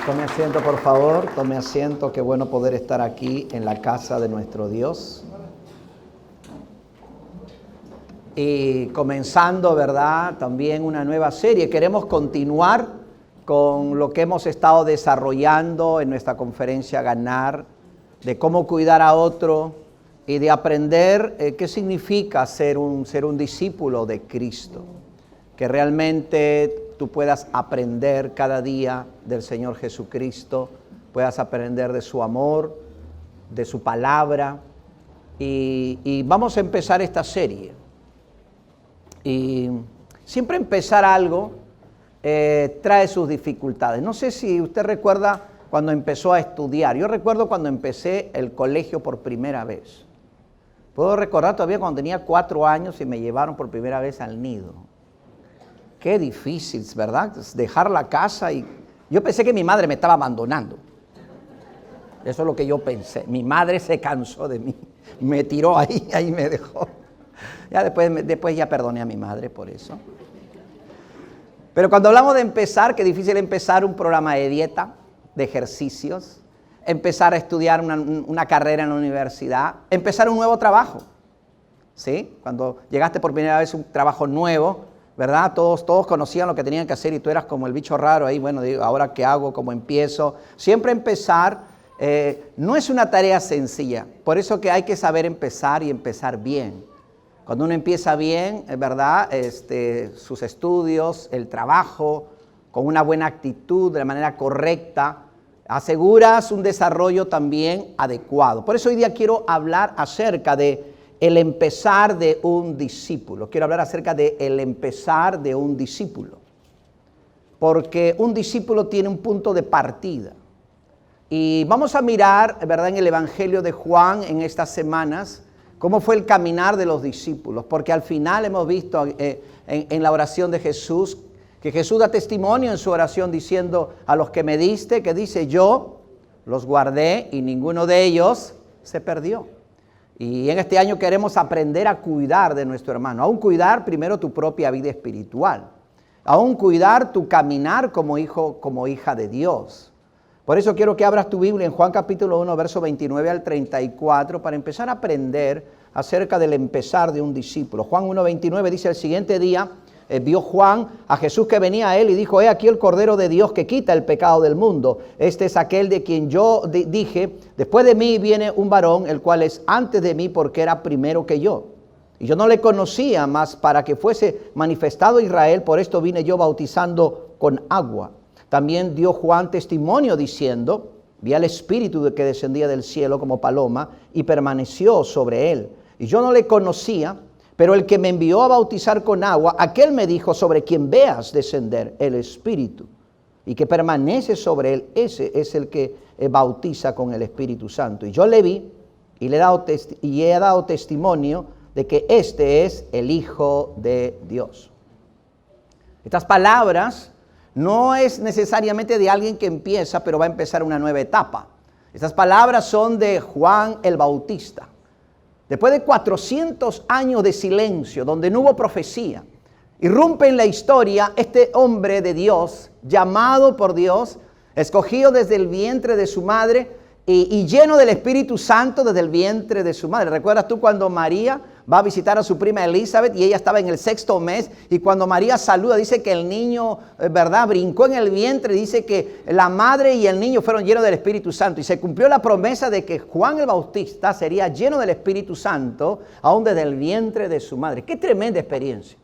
Tome asiento, por favor, tome asiento. Qué bueno poder estar aquí en la casa de nuestro Dios. Y comenzando, ¿verdad?, también una nueva serie. Queremos continuar con lo que hemos estado desarrollando en nuestra conferencia Ganar, de cómo cuidar a otro y de aprender qué significa ser un discípulo de Cristo. Que realmente tú puedas aprender cada día del Señor Jesucristo, puedas aprender de su amor, de su palabra. Y vamos a empezar esta serie. Y siempre empezar algo trae sus dificultades. No sé si usted recuerda cuando empezó a estudiar. Yo recuerdo cuando empecé el colegio por primera vez. Puedo recordar todavía cuando tenía 4 años y me llevaron por primera vez al nido. Qué difícil, ¿verdad? Dejar la casa y... Yo pensé que mi madre me estaba abandonando. Eso es lo que yo pensé. Mi madre se cansó de mí. Me tiró ahí me dejó. Ya después ya perdoné a mi madre por eso. Pero cuando hablamos de empezar, qué difícil empezar un programa de dieta, de ejercicios, empezar a estudiar una carrera en la universidad, empezar un nuevo trabajo. ¿Sí? Cuando llegaste por primera vez a un trabajo nuevo, ¿verdad? Todos conocían lo que tenían que hacer y tú eras como el bicho raro ahí. Bueno, digo, ¿ahora qué hago? ¿Cómo empiezo? Siempre empezar no es una tarea sencilla. Por eso que hay que saber empezar y empezar bien. Cuando uno empieza bien, ¿verdad? Sus estudios, el trabajo, con una buena actitud, de manera correcta, aseguras un desarrollo también adecuado. Por eso hoy día quiero hablar acerca de el empezar de un discípulo. Quiero hablar acerca de el empezar de un discípulo. Porque un discípulo tiene un punto de partida. Y vamos a mirar, ¿verdad?, en el Evangelio de Juan en estas semanas, cómo fue el caminar de los discípulos. Porque al final hemos visto en la oración de Jesús, que Jesús da testimonio en su oración diciendo, a los que me diste, que dice, yo los guardé y ninguno de ellos se perdió. Y en este año queremos aprender a cuidar de nuestro hermano, aún cuidar primero tu propia vida espiritual, aún cuidar tu caminar como hijo, como hija de Dios. Por eso quiero que abras tu Biblia en Juan capítulo 1, verso 29 al 34, para empezar a aprender acerca del empezar de un discípulo. Juan 1, 29 dice, el siguiente día vio Juan a Jesús que venía a él y dijo, he aquí el Cordero de Dios que quita el pecado del mundo. Este es aquel de quien yo dije, después de mí viene un varón, el cual es antes de mí porque era primero que yo. Y yo no le conocía, mas para que fuese manifestado Israel, por esto vine yo bautizando con agua. También dio Juan testimonio diciendo, vi al Espíritu que descendía del cielo como paloma y permaneció sobre él. Y yo no le conocía, pero el que me envió a bautizar con agua, aquel me dijo, sobre quien veas descender el Espíritu y que permanece sobre él, ese es el que bautiza con el Espíritu Santo. Y yo le vi y he dado testimonio de que este es el Hijo de Dios. Estas palabras no es necesariamente de alguien que empieza, pero va a empezar una nueva etapa. Estas palabras son de Juan el Bautista. Después de 400 años de silencio, donde no hubo profecía, irrumpe en la historia este hombre de Dios, llamado por Dios, escogido desde el vientre de su madre y lleno del Espíritu Santo desde el vientre de su madre. ¿Recuerdas tú cuando María va a visitar a su prima Elizabeth y ella estaba en el 6º mes? Y cuando María saluda, dice que el niño, ¿verdad?, brincó en el vientre. Dice que la madre y el niño fueron llenos del Espíritu Santo. Y se cumplió la promesa de que Juan el Bautista sería lleno del Espíritu Santo, aún desde el vientre de su madre. ¡Qué tremenda experiencia!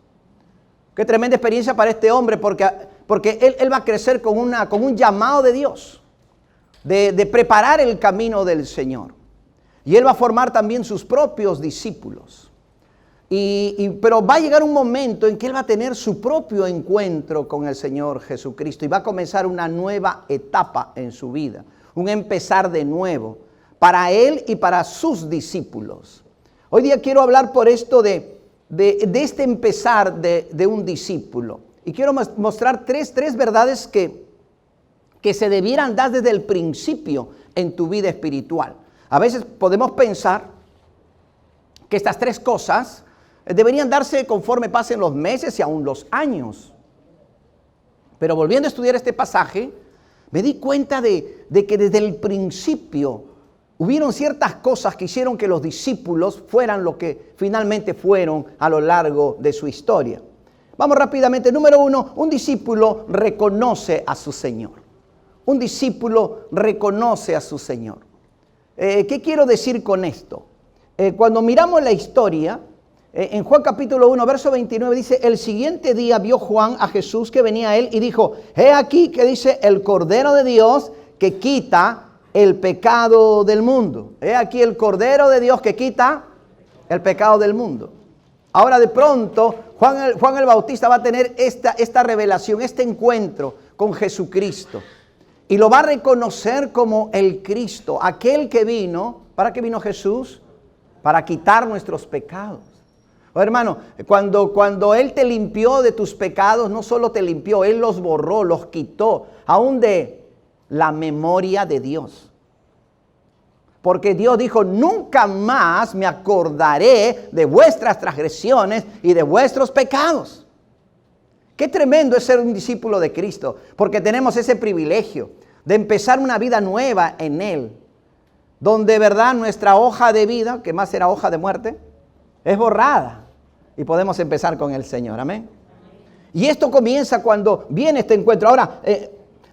¡Qué tremenda experiencia para este hombre! Porque él va a crecer con un llamado de Dios, de preparar el camino del Señor. Y él va a formar también sus propios discípulos. Pero va a llegar un momento en que él va a tener su propio encuentro con el Señor Jesucristo y va a comenzar una nueva etapa en su vida, un empezar de nuevo para él y para sus discípulos. Hoy día quiero hablar por esto de este empezar de un discípulo y quiero mostrar tres verdades que se debieran dar desde el principio en tu vida espiritual. A veces podemos pensar que estas 3 cosas deberían darse conforme pasen los meses y aún los años. Pero volviendo a estudiar este pasaje, Me di cuenta de que desde el principio hubieron ciertas cosas que hicieron que los discípulos fueran lo que finalmente fueron a lo largo de su historia. Vamos rápidamente. Número 1, un discípulo reconoce a su Señor. Un discípulo reconoce a su Señor. ¿Qué quiero decir con esto? Cuando miramos la historia, en Juan capítulo 1, verso 29 dice, el siguiente día vio Juan a Jesús que venía a él y dijo, he aquí que dice el Cordero de Dios que quita el pecado del mundo. He aquí el Cordero de Dios que quita el pecado del mundo. Ahora de pronto Juan el Bautista va a tener esta revelación, este encuentro con Jesucristo. Y lo va a reconocer como el Cristo, aquel que vino. ¿Para qué vino Jesús? Para quitar nuestros pecados. Oh, hermano, cuando Él te limpió de tus pecados, no solo te limpió, Él los borró, los quitó, aún de la memoria de Dios. Porque Dios dijo, nunca más me acordaré de vuestras transgresiones y de vuestros pecados. Qué tremendo es ser un discípulo de Cristo, porque tenemos ese privilegio de empezar una vida nueva en Él, donde de verdad nuestra hoja de vida, que más era hoja de muerte, es borrada y podemos empezar con el Señor. Amén. Y esto comienza cuando viene este encuentro. Ahora,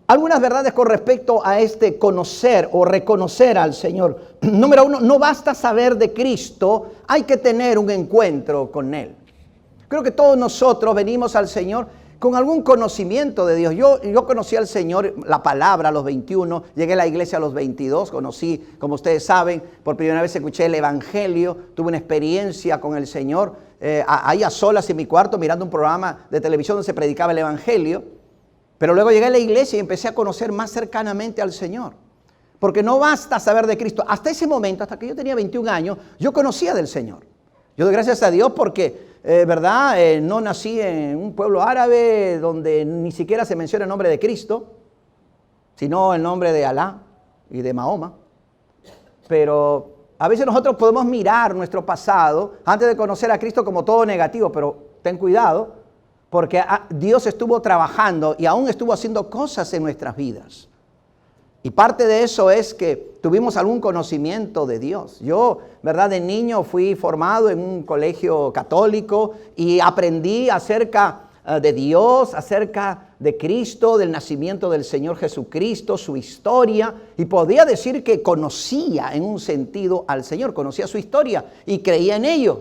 algunas verdades con respecto a este conocer o reconocer al Señor. Número 1, no basta saber de Cristo, hay que tener un encuentro con Él. Creo que todos nosotros venimos al Señor con algún conocimiento de Dios. Yo conocí al Señor, la palabra, a los 21, llegué a la iglesia a los 22, conocí, como ustedes saben, por primera vez escuché el Evangelio, tuve una experiencia con el Señor, ahí a solas en mi cuarto mirando un programa de televisión donde se predicaba el Evangelio, pero luego llegué a la iglesia y empecé a conocer más cercanamente al Señor. Porque no basta saber de Cristo. Hasta ese momento, hasta que yo tenía 21 años, yo conocía del Señor. Yo doy gracias a Dios porque no nací en un pueblo árabe donde ni siquiera se menciona el nombre de Cristo, sino el nombre de Alá y de Mahoma. Pero a veces nosotros podemos mirar nuestro pasado antes de conocer a Cristo como todo negativo, pero ten cuidado porque Dios estuvo trabajando y aún estuvo haciendo cosas en nuestras vidas. Y parte de eso es que tuvimos algún conocimiento de Dios. Yo, ¿verdad? De niño fui formado en un colegio católico y aprendí acerca de Dios, acerca de Cristo, del nacimiento del Señor Jesucristo, su historia. Y podía decir que conocía en un sentido al Señor, conocía su historia y creía en ello.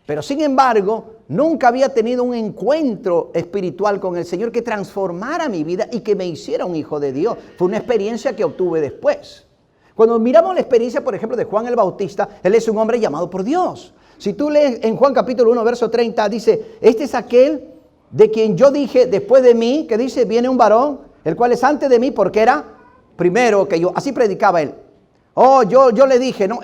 Pero sin embargo, nunca había tenido un encuentro espiritual con el Señor que transformara mi vida y que me hiciera un hijo de Dios. Fue una experiencia que obtuve después. Cuando miramos la experiencia, por ejemplo, de Juan el Bautista, él es un hombre llamado por Dios. Si tú lees en Juan capítulo 1, verso 30, dice, este es aquel de quien yo dije, después de mí, que dice, viene un varón, el cual es antes de mí, porque era primero que yo. Así predicaba él. Oh, yo le dije, no,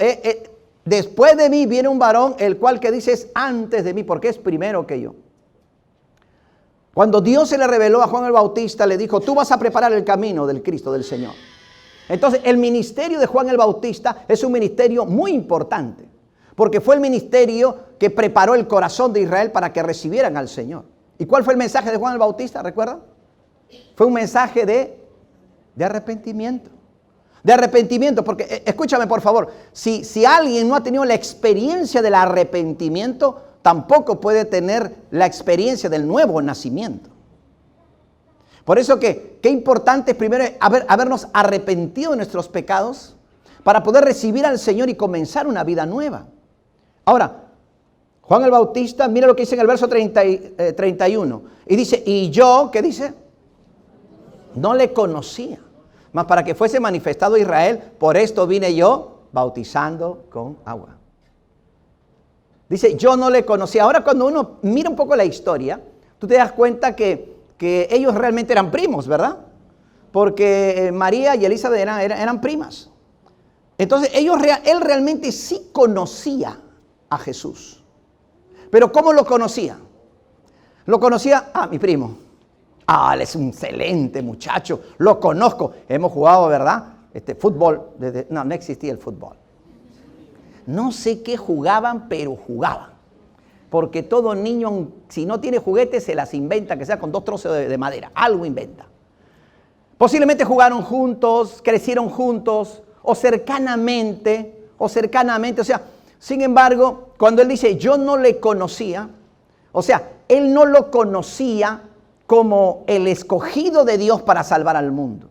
después de mí viene un varón, el cual que dice es antes de mí, porque es primero que yo. Cuando Dios se le reveló a Juan el Bautista, le dijo, tú vas a preparar el camino del Cristo, del Señor. Entonces, el ministerio de Juan el Bautista es un ministerio muy importante, porque fue el ministerio que preparó el corazón de Israel para que recibieran al Señor. ¿Y cuál fue el mensaje de Juan el Bautista? ¿Recuerdan? Fue un mensaje de arrepentimiento. De arrepentimiento, porque escúchame por favor, si alguien no ha tenido la experiencia del arrepentimiento, tampoco puede tener la experiencia del nuevo nacimiento. Por eso qué importante es primero habernos arrepentido de nuestros pecados para poder recibir al Señor y comenzar una vida nueva. Ahora, Juan el Bautista, mira lo que dice en el verso 31. Y dice, y yo, ¿qué dice? No le conocía. Mas para que fuese manifestado Israel, por esto vine yo bautizando con agua. Dice, yo no le conocía. Ahora cuando uno mira un poco la historia, tú te das cuenta que ellos realmente eran primos, ¿verdad? Porque María y Elizabeth eran primas. Entonces él realmente sí conocía a Jesús. Pero ¿cómo lo conocía? Lo conocía, mi primo. Él es un excelente muchacho, lo conozco. Hemos jugado, ¿verdad? Fútbol. No existía el fútbol. No sé qué jugaban, pero jugaban. Porque todo niño, si no tiene juguetes, se las inventa, que sea con 2 trozos de madera. Algo inventa. Posiblemente jugaron juntos, crecieron juntos, o cercanamente. O sea, sin embargo, cuando él dice, yo no le conocía, o sea, él no lo conocía como el escogido de Dios para salvar al mundo.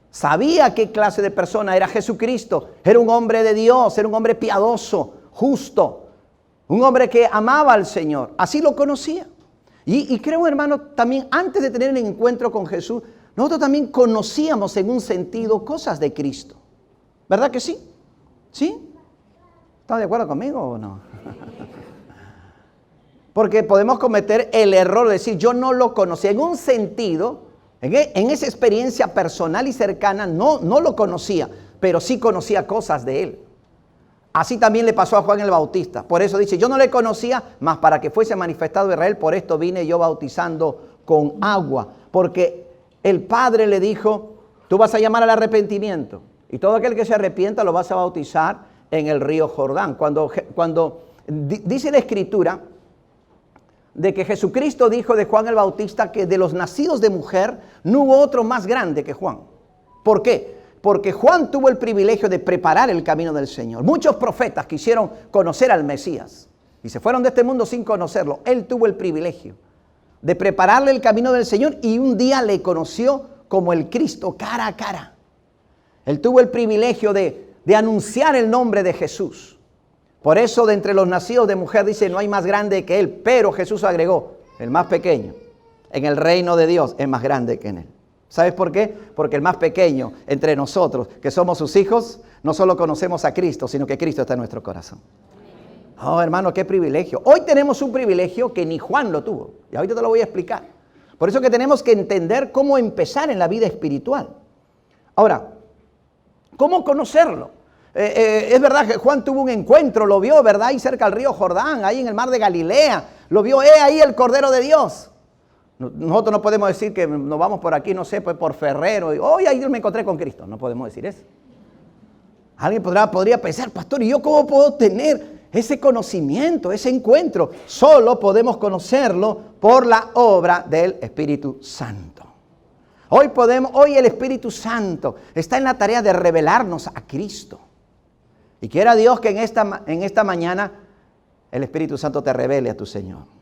Sabía qué clase de persona era Jesucristo. Era un hombre de Dios, era un hombre piadoso, justo, un hombre que amaba al Señor. Así lo conocía. Y creo, hermano, también antes de tener el encuentro con Jesús, nosotros también conocíamos en un sentido cosas de Cristo. ¿Verdad que sí? ¿Sí? ¿Están de acuerdo conmigo o no? Porque podemos cometer el error de decir, yo no lo conocía. En un sentido, en esa experiencia personal y cercana, no lo conocía, pero sí conocía cosas de él. Así también le pasó a Juan el Bautista. Por eso dice, yo no le conocía, mas para que fuese manifestado Israel, por esto vine yo bautizando con agua. Porque el Padre le dijo, tú vas a llamar al arrepentimiento. Y todo aquel que se arrepienta lo vas a bautizar en el río Jordán. Cuando dice la Escritura de que Jesucristo dijo de Juan el Bautista que de los nacidos de mujer no hubo otro más grande que Juan. ¿Por qué? Porque Juan tuvo el privilegio de preparar el camino del Señor. Muchos profetas quisieron conocer al Mesías y se fueron de este mundo sin conocerlo. Él tuvo el privilegio de prepararle el camino del Señor y un día le conoció como el Cristo cara a cara. Él tuvo el privilegio de anunciar el nombre de Jesús. Por eso de entre los nacidos de mujer dice, no hay más grande que él. Pero Jesús agregó, el más pequeño en el reino de Dios es más grande que en él. ¿Sabes por qué? Porque el más pequeño entre nosotros, que somos sus hijos, no solo conocemos a Cristo, sino que Cristo está en nuestro corazón. Oh, hermano, qué privilegio. Hoy tenemos un privilegio que ni Juan lo tuvo. Y ahorita te lo voy a explicar. Por eso que tenemos que entender cómo empezar en la vida espiritual. Ahora, ¿cómo conocerlo? Es verdad que Juan tuvo un encuentro, lo vio, ¿verdad? Ahí cerca del río Jordán, ahí en el mar de Galilea. Lo vio, ahí el Cordero de Dios. Nosotros no podemos decir que nos vamos por aquí, no sé, pues por Ferrero. Y hoy ahí me encontré con Cristo. No podemos decir eso. Alguien podría pensar, pastor, ¿y yo cómo puedo tener ese conocimiento, ese encuentro? Solo podemos conocerlo por la obra del Espíritu Santo. Hoy el Espíritu Santo está en la tarea de revelarnos a Cristo. Y quiera Dios que en esta mañana el Espíritu Santo te revele a tu Señor.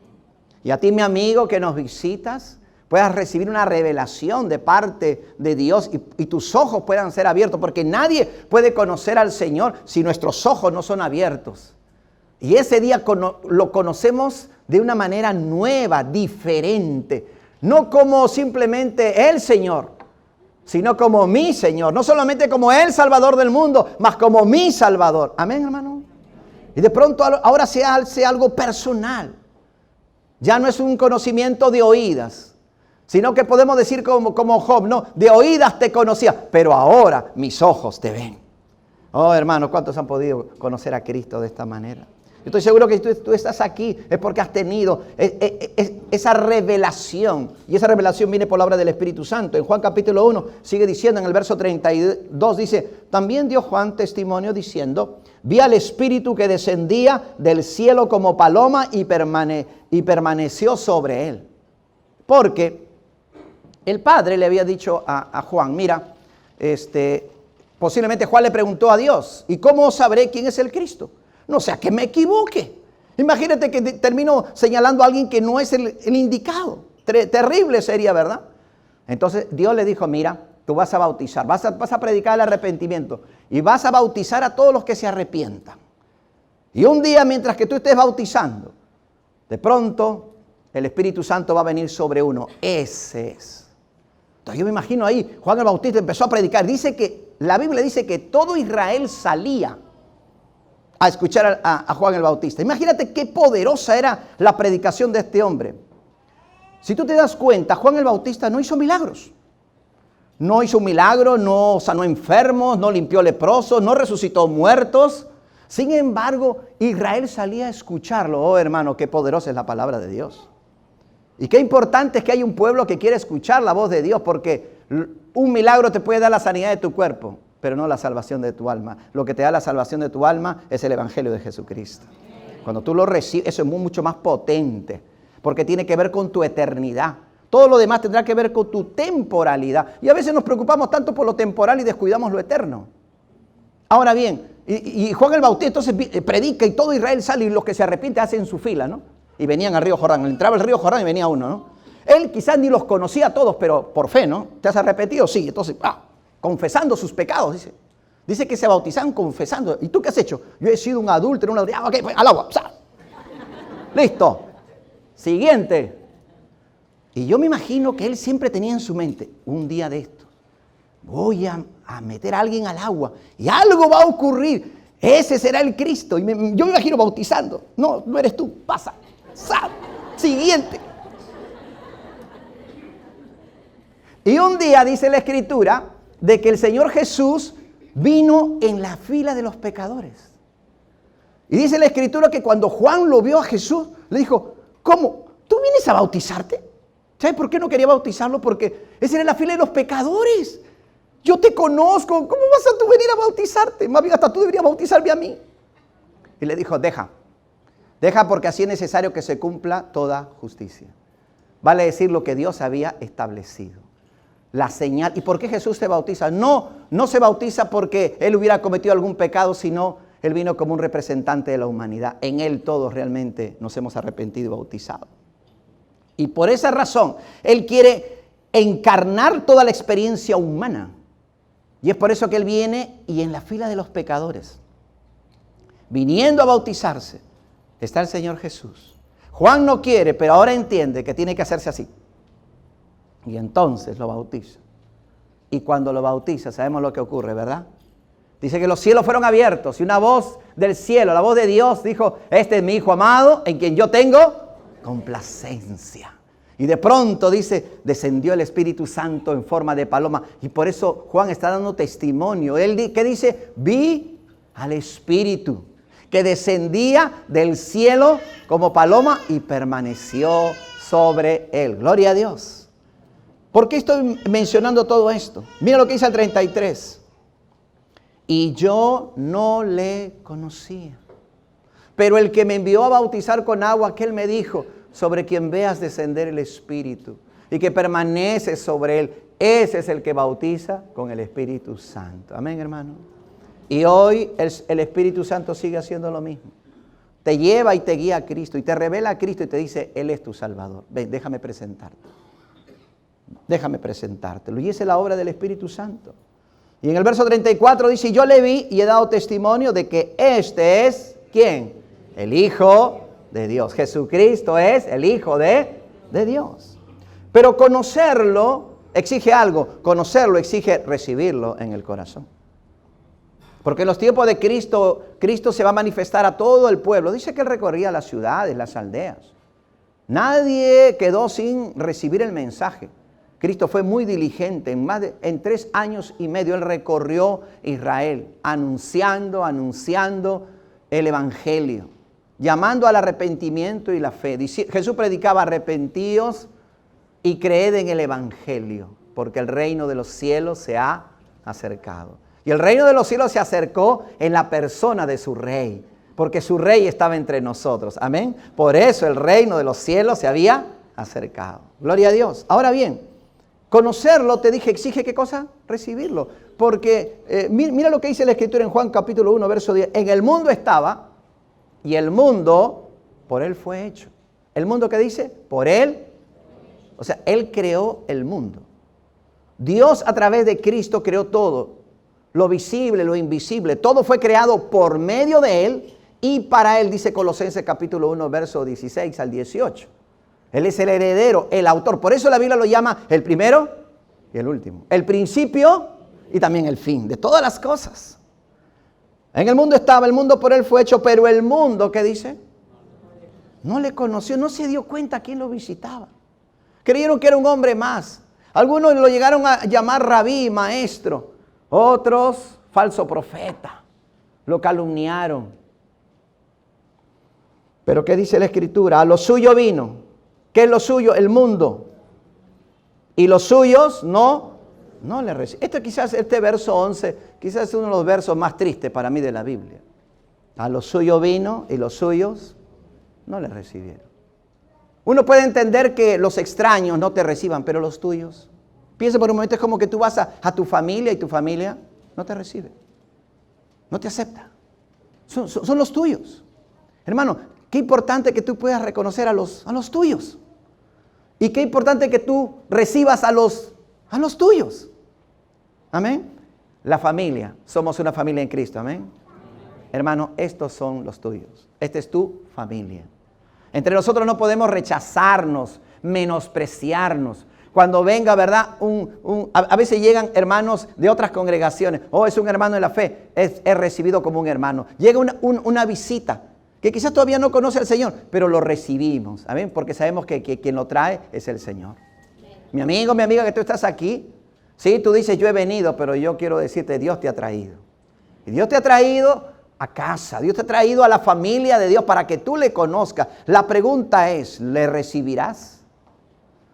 Y a ti, mi amigo, que nos visitas, puedas recibir una revelación de parte de Dios y tus ojos puedan ser abiertos. Porque nadie puede conocer al Señor si nuestros ojos no son abiertos. Y ese día lo conocemos de una manera nueva, diferente. No como simplemente el Señor, sino como mi Señor. No solamente como el Salvador del mundo, mas como mi Salvador. Amén, hermano. Y de pronto ahora se hace algo personal. Ya no es un conocimiento de oídas, sino que podemos decir como Job, no, de oídas te conocía, pero ahora mis ojos te ven. Oh, hermano, ¿cuántos han podido conocer a Cristo de esta manera? Yo estoy seguro que tú estás aquí es porque has tenido esa revelación. Y esa revelación viene por la obra del Espíritu Santo. En Juan capítulo 1 sigue diciendo en el verso 32, dice, también dio Juan testimonio diciendo, vi al Espíritu que descendía del cielo como paloma y permaneció sobre él. Porque el Padre le había dicho a Juan, mira, posiblemente Juan le preguntó a Dios, ¿y cómo sabré quién es el Cristo? No sea que me equivoque. Imagínate que termino señalando a alguien que no es el indicado. Terrible sería, ¿verdad? Entonces Dios le dijo, mira, tú vas a bautizar, vas a predicar el arrepentimiento y vas a bautizar a todos los que se arrepientan. Y un día mientras que tú estés bautizando, de pronto el Espíritu Santo va a venir sobre uno. Ese es. Entonces yo me imagino ahí, Juan el Bautista empezó a predicar. La Biblia dice que todo Israel salía a escuchar a Juan el Bautista. Imagínate qué poderosa era la predicación de este hombre. Si tú te das cuenta, Juan el Bautista no hizo milagros. No hizo un milagro, no sanó enfermos, no limpió leprosos, no resucitó muertos. Sin embargo, Israel salía a escucharlo. Oh, hermano, qué poderosa es la palabra de Dios. Y qué importante es que hay un pueblo que quiere escuchar la voz de Dios, porque un milagro te puede dar la sanidad de tu cuerpo, pero no la salvación de tu alma. Lo que te da la salvación de tu alma es el Evangelio de Jesucristo. Cuando tú lo recibes, eso es mucho más potente, porque tiene que ver con tu eternidad. Todo lo demás tendrá que ver con tu temporalidad. Y a veces nos preocupamos tanto por lo temporal y descuidamos lo eterno. Ahora bien, y Juan el Bautista entonces predica y todo Israel sale y los que se arrepienten hacen su fila, ¿no? Y venían al río Jordán. Entraba el río Jordán y venía uno, ¿no? Él quizás ni los conocía a todos, pero por fe, ¿no? ¿Te has arrepentido? Sí. Entonces, confesando sus pecados, dice. Dice que se bautizaban confesando. ¿Y tú qué has hecho? Yo he sido un adúltero, ok, pues, al agua. ¡Sa! Listo. Siguiente. Y yo me imagino que él siempre tenía en su mente, un día de esto, voy a meter a alguien al agua y algo va a ocurrir. Ese será el Cristo. Y yo me imagino bautizando. No, no eres tú. Pasa. ¡Sa! Siguiente. Y un día dice la Escritura de que el Señor Jesús vino en la fila de los pecadores. Y dice la Escritura que cuando Juan lo vio a Jesús, le dijo, ¿cómo? ¿Tú vienes a bautizarte? ¿Sabes por qué no quería bautizarlo? Porque ese era la fila de los pecadores. Yo te conozco. ¿Cómo vas a tú venir a bautizarte? Más bien hasta tú deberías bautizarme a mí. Y le dijo, deja porque así es necesario que se cumpla toda justicia. Vale decir lo que Dios había establecido. La señal. ¿Y por qué Jesús se bautiza? No se bautiza porque Él hubiera cometido algún pecado, sino Él vino como un representante de la humanidad. En Él todos realmente nos hemos arrepentido y bautizado. Y por esa razón, Él quiere encarnar toda la experiencia humana. Y es por eso que Él viene y en la fila de los pecadores, viniendo a bautizarse, está el Señor Jesús. Juan no quiere, pero ahora entiende que tiene que hacerse así. Y entonces lo bautiza. Y cuando lo bautiza, sabemos lo que ocurre, ¿verdad? Dice que los cielos fueron abiertos y una voz del cielo, la voz de Dios, dijo, este es mi Hijo amado, en quien yo tengo complacencia. Y de pronto dice, descendió el Espíritu Santo en forma de paloma. Y por eso Juan está dando testimonio. Él, ¿qué dice? Vi al Espíritu que descendía del cielo como paloma y permaneció sobre él. Gloria a Dios. ¿Por qué estoy mencionando todo esto? Mira lo que dice el 33. Y yo no le conocía. Pero el que me envió a bautizar con agua, aquel me dijo, sobre quien veas descender el Espíritu y que permanece sobre él, ese es el que bautiza con el Espíritu Santo. Amén, hermano. Y hoy el Espíritu Santo sigue haciendo lo mismo. Te lleva y te guía a Cristo y te revela a Cristo y te dice, Él es tu Salvador. Ven, déjame presentarte. Déjame presentártelo. Y esa es la obra del Espíritu Santo. Y en el verso 34 dice, yo le vi y he dado testimonio de que este es, ¿quién? El Hijo de Dios. Jesucristo es el Hijo de Dios. Pero conocerlo exige algo. Conocerlo exige recibirlo en el corazón. Porque en los tiempos de Cristo, Cristo se va a manifestar a todo el pueblo. Dice que Él recorría las ciudades, las aldeas. Nadie quedó sin recibir el mensaje. Cristo fue muy diligente. En 3 años y medio Él recorrió Israel, anunciando el Evangelio, llamando al arrepentimiento y la fe. Jesús predicaba, arrepentíos y creed en el Evangelio, porque el reino de los cielos se ha acercado. Y el reino de los cielos se acercó en la persona de su rey, porque su rey estaba entre nosotros. Amén. Por eso el reino de los cielos se había acercado. Gloria a Dios. Ahora bien, conocerlo, te dije, exige ¿qué cosa? Recibirlo. Porque mira lo que dice la Escritura en Juan capítulo 1, verso 10. En el mundo estaba y el mundo por Él fue hecho. ¿El mundo qué dice? Por Él. O sea, Él creó el mundo. Dios a través de Cristo creó todo. Lo visible, lo invisible, todo fue creado por medio de Él y para Él, dice Colosenses capítulo 1, verso 16 al 18. Él es el heredero, el autor. Por eso la Biblia lo llama el primero y el último. El principio y también el fin de todas las cosas. En el mundo estaba, el mundo por Él fue hecho, pero el mundo, ¿qué dice? No le conoció, no se dio cuenta quién lo visitaba. Creyeron que era un hombre más. Algunos lo llegaron a llamar rabí, maestro. Otros, falso profeta. Lo calumniaron. Pero ¿qué dice la Escritura? A lo suyo vino. ¿Qué es lo suyo? El mundo. Y los suyos no le recibieron. Este verso 11, quizás es uno de los versos más tristes para mí de la Biblia. A lo suyo vino y los suyos no le recibieron. Uno puede entender que los extraños no te reciban, pero los tuyos. Piensa por un momento, es como que tú vas a tu familia y tu familia no te recibe. No te acepta. Son los tuyos. Hermano, qué importante que tú puedas reconocer a los tuyos. Y qué importante que tú recibas a los tuyos. Amén. La familia, somos una familia en Cristo. Amén. Hermano, estos son los tuyos. Esta es tu familia. Entre nosotros no podemos rechazarnos, menospreciarnos. Cuando venga, ¿verdad? A veces llegan hermanos de otras congregaciones. Oh, es un hermano de la fe. Es recibido como un hermano. Llega una visita que quizás todavía no conoce al Señor, pero lo recibimos. Amén. Porque sabemos que quien lo trae es el Señor. Mi amigo, mi amiga, que tú estás aquí. Sí, tú dices, yo he venido, pero yo quiero decirte, Dios te ha traído. Y Dios te ha traído a casa. Dios te ha traído a la familia de Dios para que tú le conozcas. La pregunta es, ¿le recibirás?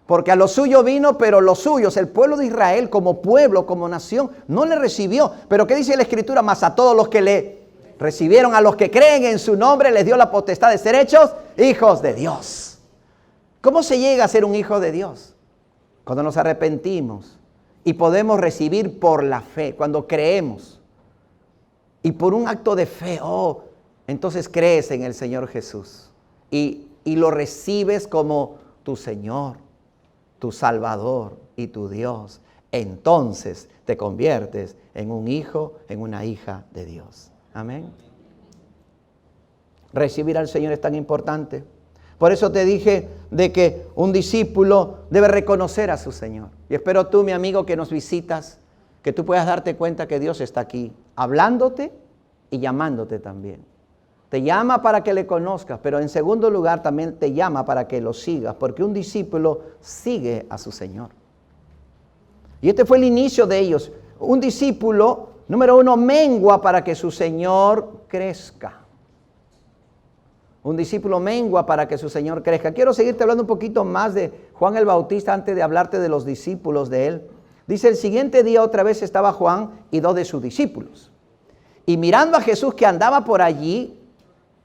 Porque a lo suyo vino, pero los suyos, el pueblo de Israel como pueblo, como nación, no le recibió. Pero ¿qué dice la Escritura? Mas a todos los que le recibieron, a los que creen en su nombre, les dio la potestad de ser hechos hijos de Dios. ¿Cómo se llega a ser un hijo de Dios? Cuando nos arrepentimos y podemos recibir por la fe, cuando creemos. Y por un acto de fe, entonces crees en el Señor Jesús. Y lo recibes como tu Señor, tu Salvador y tu Dios. Entonces te conviertes en un hijo, en una hija de Dios. Amén. Recibir al Señor es tan importante. Por eso te dije de que un discípulo debe reconocer a su Señor. Y espero tú, mi amigo, que nos visitas, que tú puedas darte cuenta que Dios está aquí, hablándote y llamándote también. Te llama para que le conozcas, pero en segundo lugar también te llama para que lo sigas, porque un discípulo sigue a su Señor. Y este fue el inicio de ellos. Un discípulo, número uno, mengua para que su Señor crezca. Un discípulo mengua para que su Señor crezca. Quiero seguirte hablando un poquito más de Juan el Bautista antes de hablarte de los discípulos de él. Dice, el siguiente día otra vez estaba Juan y 2 de sus discípulos. Y mirando a Jesús que andaba por allí,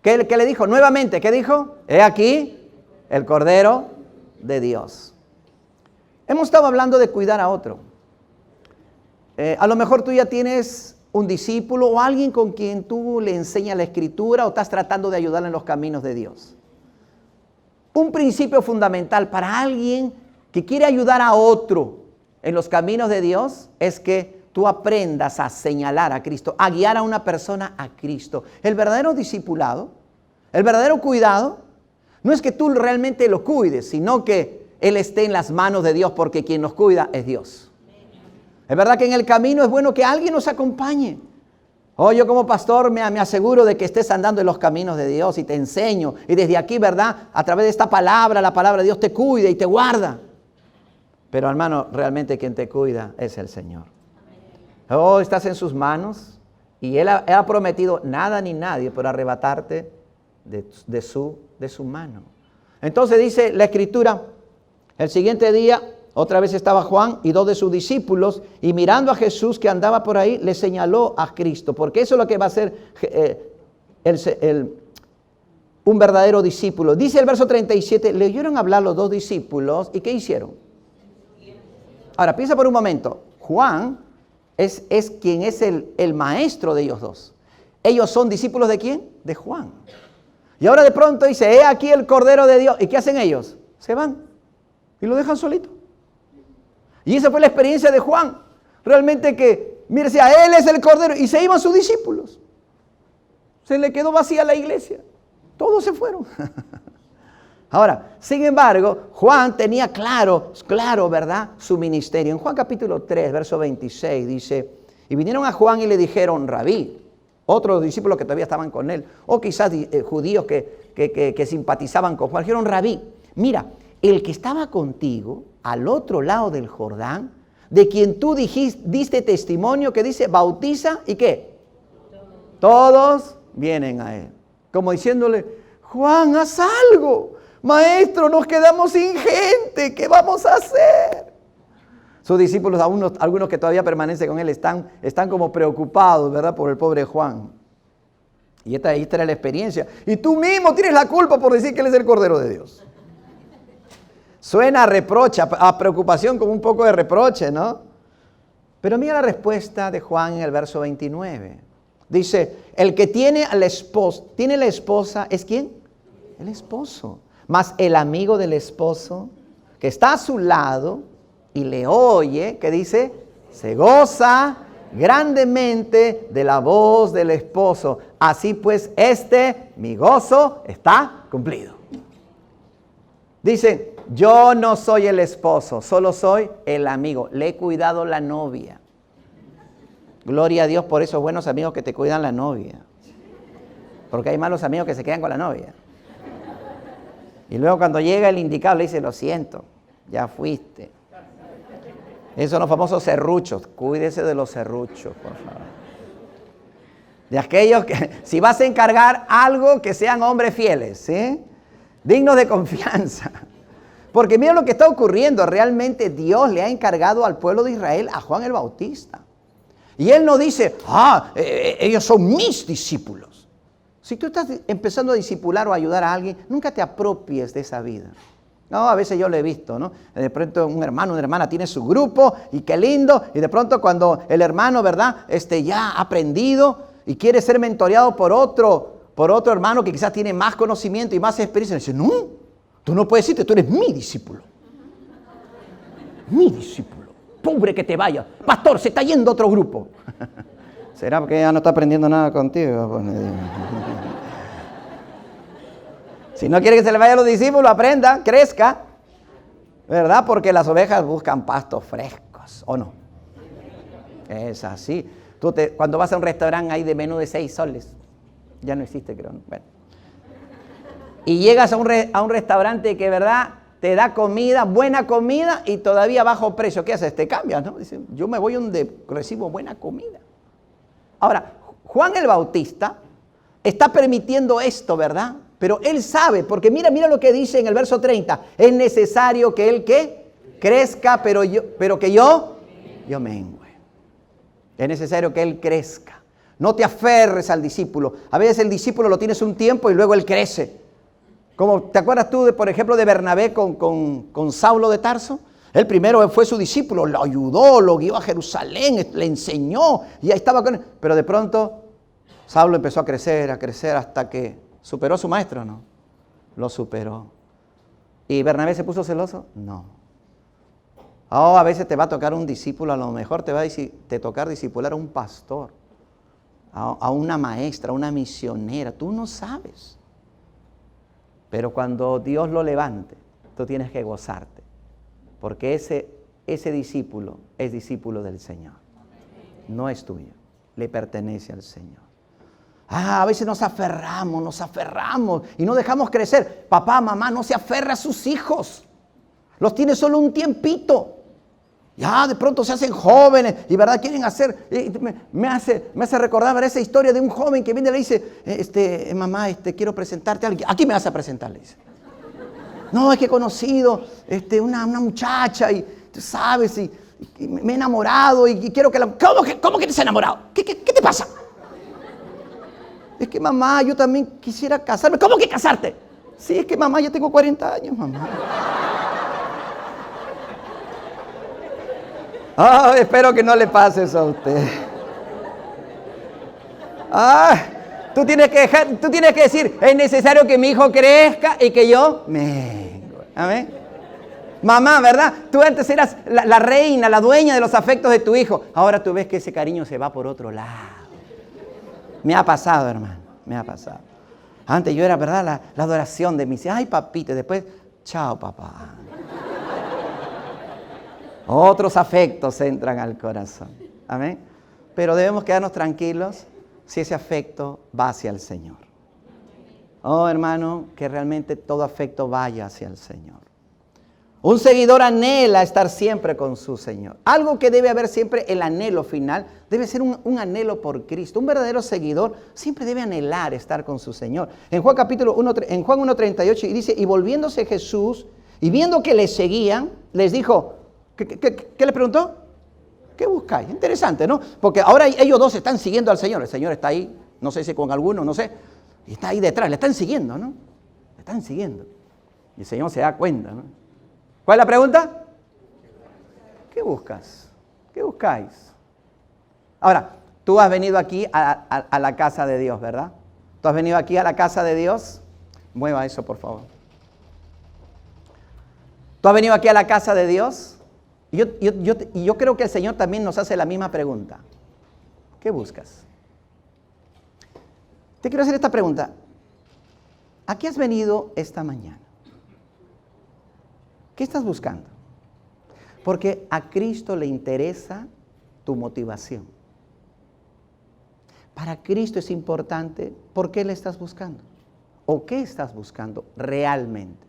¿qué le dijo? Nuevamente, ¿qué dijo? He aquí el Cordero de Dios. Hemos estado hablando de cuidar a otro. A lo mejor tú ya tienes un discípulo o alguien con quien tú le enseñas la Escritura o estás tratando de ayudarle en los caminos de Dios. Un principio fundamental para alguien que quiere ayudar a otro en los caminos de Dios es que tú aprendas a señalar a Cristo, a guiar a una persona a Cristo. El verdadero discipulado, el verdadero cuidado, no es que tú realmente lo cuides, sino que Él esté en las manos de Dios, porque quien nos cuida es Dios. Es verdad que en el camino es bueno que alguien nos acompañe. Yo como pastor me aseguro de que estés andando en los caminos de Dios y te enseño. Y desde aquí, ¿verdad? A través de esta palabra, la palabra de Dios te cuida y te guarda. Pero hermano, realmente quien te cuida es el Señor. Estás en sus manos y Él ha prometido nada ni nadie por arrebatarte de su mano. Entonces dice la Escritura, el siguiente día otra vez estaba Juan y 2 de sus discípulos y mirando a Jesús que andaba por ahí, le señaló a Cristo, porque eso es lo que va a ser un verdadero discípulo. Dice el verso 37, le oyeron hablar los 2 discípulos y ¿qué hicieron? Ahora piensa por un momento, Juan es quien es el maestro de ellos 2. Ellos son discípulos ¿de quién? De Juan. Y ahora de pronto dice, he aquí el Cordero de Dios. ¿Y qué hacen ellos? Se van y lo dejan solito. Y esa fue la experiencia de Juan. Realmente que, mire, decía, Él es el Cordero. Y se iban sus discípulos. Se le quedó vacía la iglesia. Todos se fueron. Ahora, sin embargo, Juan tenía claro, ¿verdad? Su ministerio. En Juan capítulo 3, verso 26, dice, y vinieron a Juan y le dijeron, Rabí, otros discípulos que todavía estaban con él, o quizás judíos que simpatizaban con Juan, dijeron, Rabí, mira, el que estaba contigo al otro lado del Jordán, de quien tú diste testimonio, que dice, bautiza, ¿y qué? Todos vienen a él. Como diciéndole, Juan, haz algo. Maestro, nos quedamos sin gente, ¿qué vamos a hacer? Sus discípulos, algunos que todavía permanecen con él, están como preocupados, ¿verdad? Por el pobre Juan. Y esta era la experiencia. Y tú mismo tienes la culpa por decir que él es el Cordero de Dios. Suena a reproche, a preocupación con un poco de reproche, ¿no? Pero mira la respuesta de Juan en el verso 29. Dice, el que tiene la esposa, ¿es quién? El esposo. Mas el amigo del esposo, que está a su lado y le oye, que dice, se goza grandemente de la voz del esposo. Así pues, mi gozo está cumplido. Dice, yo no soy el esposo, solo soy el amigo. Le he cuidado la novia. Gloria a Dios por esos buenos amigos que te cuidan la novia. Porque hay malos amigos que se quedan con la novia. Y luego cuando llega el indicado le dice, lo siento, ya fuiste. Esos son los famosos serruchos. Cuídese de los serruchos, por favor. De aquellos que, si vas a encargar algo, que sean hombres fieles, ¿sí? Dignos de confianza. Porque mira lo que está ocurriendo. Realmente Dios le ha encargado al pueblo de Israel a Juan el Bautista. Y él no dice, ellos son mis discípulos. Si tú estás empezando a discipular o ayudar a alguien, nunca te apropies de esa vida. No, a veces yo lo he visto, ¿no? De pronto un hermano, una hermana tiene su grupo y qué lindo. Y de pronto cuando el hermano, ¿verdad? Ya ha aprendido y quiere ser mentoreado por otro hermano que quizás tiene más conocimiento y más experiencia, le dice, no, tú no puedes decirte, tú eres mi discípulo. Mi discípulo. Pobre que te vaya. Pastor, se está yendo a otro grupo. ¿Será porque ya no está aprendiendo nada contigo? Si no quiere que se le vayan los discípulos, aprenda, crezca. ¿Verdad? Porque las ovejas buscan pastos frescos, ¿o no? Es así. Cuando vas a un restaurante hay de menú de 6 soles. Ya no existe, creo. Bueno. Y llegas a un restaurante que, ¿verdad?, te da comida, buena comida y todavía bajo precio. ¿Qué haces? Te cambias, ¿no? Dice, yo me voy donde recibo buena comida. Ahora, Juan el Bautista está permitiendo esto, ¿verdad? Pero él sabe, porque mira lo que dice en el verso 30. Es necesario que él, ¿qué? Crezca, pero que yo mengue. Es necesario que él crezca. No te aferres al discípulo. A veces el discípulo lo tienes un tiempo y luego él crece. Como, ¿te acuerdas tú, por ejemplo, de Bernabé con Saulo de Tarso? Él primero fue su discípulo, lo ayudó, lo guió a Jerusalén, le enseñó y ahí estaba con él. Pero de pronto Saulo empezó a crecer hasta que superó a su maestro, ¿no? Lo superó. ¿Y Bernabé se puso celoso? No. A veces te va a tocar un discípulo, a lo mejor te va a tocar discipular a un pastor, a una maestra, a una misionera, tú no sabes. Pero cuando Dios lo levante, tú tienes que gozarte, porque ese discípulo es discípulo del Señor, no es tuyo, le pertenece al Señor. A veces nos aferramos y no dejamos crecer. Papá, mamá, no se aferra a sus hijos, los tiene solo un tiempito. Ya de pronto se hacen jóvenes y verdad quieren hacer, me hace recordar esa historia de un joven que viene y le dice, mamá, quiero presentarte a alguien. ¿A quién me vas a presentar? Le dice. No, es que he conocido una muchacha y tú sabes, y me he enamorado y quiero que la... ¿Cómo que te has enamorado? ¿Qué te pasa? Es que mamá, yo también quisiera casarme. ¿Cómo que casarte? Sí, es que mamá, yo tengo 40 años, mamá. Espero que no le pase eso a usted. Tú tienes que decir, es necesario que mi hijo crezca y que yo mengue. Amén. Mamá, ¿verdad? Tú antes eras la reina, la dueña de los afectos de tu hijo. Ahora tú ves que ese cariño se va por otro lado. Me ha pasado, hermano, me ha pasado. Antes yo era, ¿verdad? La adoración de mis hijos. Ay, papito, y después, chao, papá. Otros afectos entran al corazón. Amén. Pero debemos quedarnos tranquilos si ese afecto va hacia el Señor. Oh, hermano, que realmente todo afecto vaya hacia el Señor. Un seguidor anhela estar siempre con su Señor. Algo que debe haber siempre, el anhelo final, debe ser un anhelo por Cristo. Un verdadero seguidor siempre debe anhelar estar con su Señor. En Juan capítulo 1, en Juan 1:38 dice, y volviéndose Jesús, y viendo que le seguían, les dijo, ¿qué le preguntó? ¿Qué buscáis? Interesante, ¿no? Porque ahora ellos dos están siguiendo al Señor. El Señor está ahí, no sé si con alguno, no sé. Y está ahí detrás, le están siguiendo, ¿no? Le están siguiendo. Y el Señor se da cuenta, ¿no? ¿Cuál es la pregunta? ¿Qué buscas? ¿Qué buscáis? Ahora, tú has venido aquí a la casa de Dios, ¿verdad? ¿Tú has venido aquí a la casa de Dios? Mueva eso, por favor. ¿Tú has venido aquí a la casa de Dios? Y yo creo que el Señor también nos hace la misma pregunta. ¿Qué buscas? Te quiero hacer esta pregunta. ¿A qué has venido esta mañana? ¿Qué estás buscando? Porque a Cristo le interesa tu motivación. Para Cristo es importante por qué le estás buscando o qué estás buscando realmente.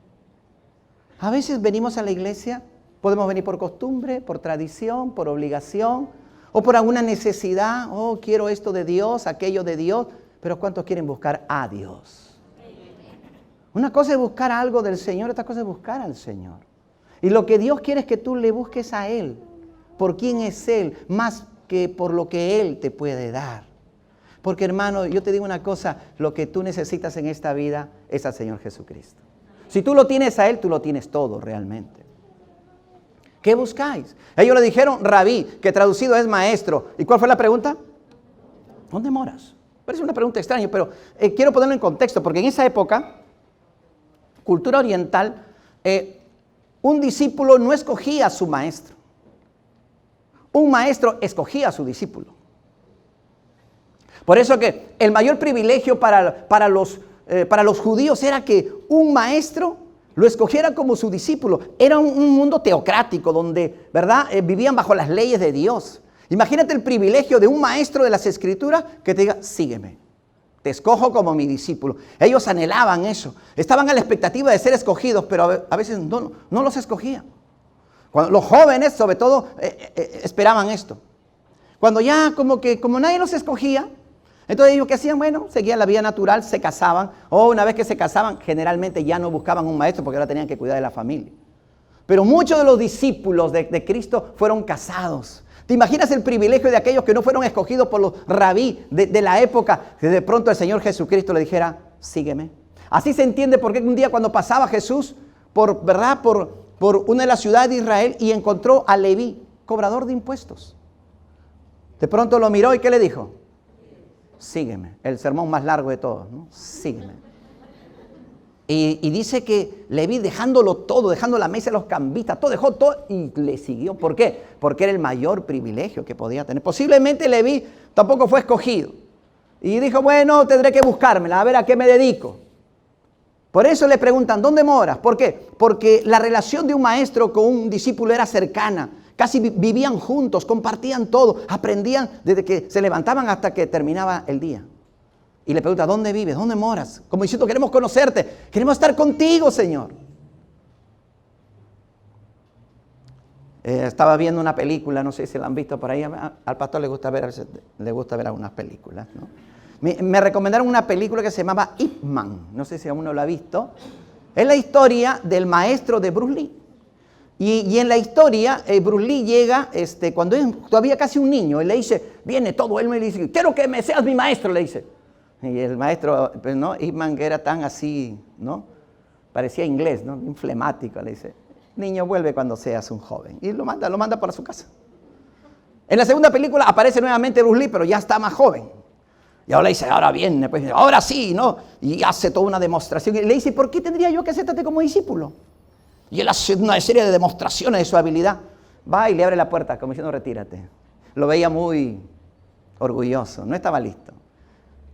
A veces venimos a la iglesia, podemos venir por costumbre, por tradición, por obligación o por alguna necesidad. Oh, quiero esto de Dios, aquello de Dios, pero ¿cuántos quieren buscar a Dios? Una cosa es buscar algo del Señor, otra cosa es buscar al Señor. Y lo que Dios quiere es que tú le busques a Él, por quién es Él, más que por lo que Él te puede dar. Porque hermano, yo te digo una cosa, lo que tú necesitas en esta vida es al Señor Jesucristo. Si tú lo tienes a Él, tú lo tienes todo realmente. ¿Qué buscáis? Ellos le dijeron rabí, que traducido es maestro. ¿Y cuál fue la pregunta? ¿Dónde moras? Parece una pregunta extraña, pero quiero ponerlo en contexto, porque en esa época, cultura oriental, un discípulo no escogía a su maestro. Un maestro escogía a su discípulo. Por eso que el mayor privilegio para los judíos era que un maestro lo escogiera como su discípulo. Era un mundo teocrático donde, ¿verdad? Vivían bajo las leyes de Dios. Imagínate el privilegio de un maestro de las Escrituras que te diga, sígueme, te escojo como mi discípulo. Ellos anhelaban eso. Estaban a la expectativa de ser escogidos, pero a veces no los escogían. Cuando los jóvenes, sobre todo, esperaban esto. Cuando ya como nadie los escogía, entonces ellos ¿qué hacían? Bueno, seguían la vida natural, se casaban, o una vez que se casaban, generalmente ya no buscaban un maestro porque ahora tenían que cuidar de la familia. Pero muchos de los discípulos de Cristo fueron casados. ¿Te imaginas el privilegio de aquellos que no fueron escogidos por los rabí de la época? Que de pronto el Señor Jesucristo le dijera, sígueme. Así se entiende por qué un día cuando pasaba Jesús por una de las ciudades de Israel y encontró a Leví, cobrador de impuestos. De pronto lo miró y ¿qué le dijo? Sígueme. El sermón más largo de todos, ¿no? Sígueme. Y dice que Leví dejándolo todo, dejando la mesa de los cambistas, todo dejó todo y le siguió. ¿Por qué? Porque era el mayor privilegio que podía tener. Posiblemente Leví tampoco fue escogido. Y dijo, bueno, tendré que buscármela, a ver a qué me dedico. Por eso le preguntan, ¿dónde moras? ¿Por qué? Porque la relación de un maestro con un discípulo era cercana. Casi vivían juntos, compartían todo, aprendían desde que se levantaban hasta que terminaba el día. Y le pregunta, ¿dónde vives? ¿Dónde moras? Como diciendo, queremos conocerte, queremos estar contigo, Señor. Estaba viendo una película, no sé si la han visto por ahí. Al pastor le gusta ver algunas películas, ¿no? Me recomendaron una película que se llamaba Ip Man, no sé si aún no la ha visto. Es la historia del maestro de Bruce Lee. Y en la historia, Bruce Lee llega, cuando es todavía casi un niño, él le dice, viene todo, él me dice, quiero que me seas mi maestro, le dice. Y el maestro, pues, ¿no? Ip Man, que era tan así, ¿no? Parecía inglés, ¿no? Bien flemático, le dice, niño, vuelve cuando seas un joven. Y lo manda para su casa. En la segunda película aparece nuevamente Bruce Lee, pero ya está más joven. Y ahora le dice, ahora viene, pues, ahora sí, ¿no? Y hace toda una demostración. Y le dice, ¿por qué tendría yo que aceptarte como discípulo? Y él hace una serie de demostraciones de su habilidad. Va y le abre la puerta, como diciendo, retírate. Lo veía muy orgulloso, no estaba listo.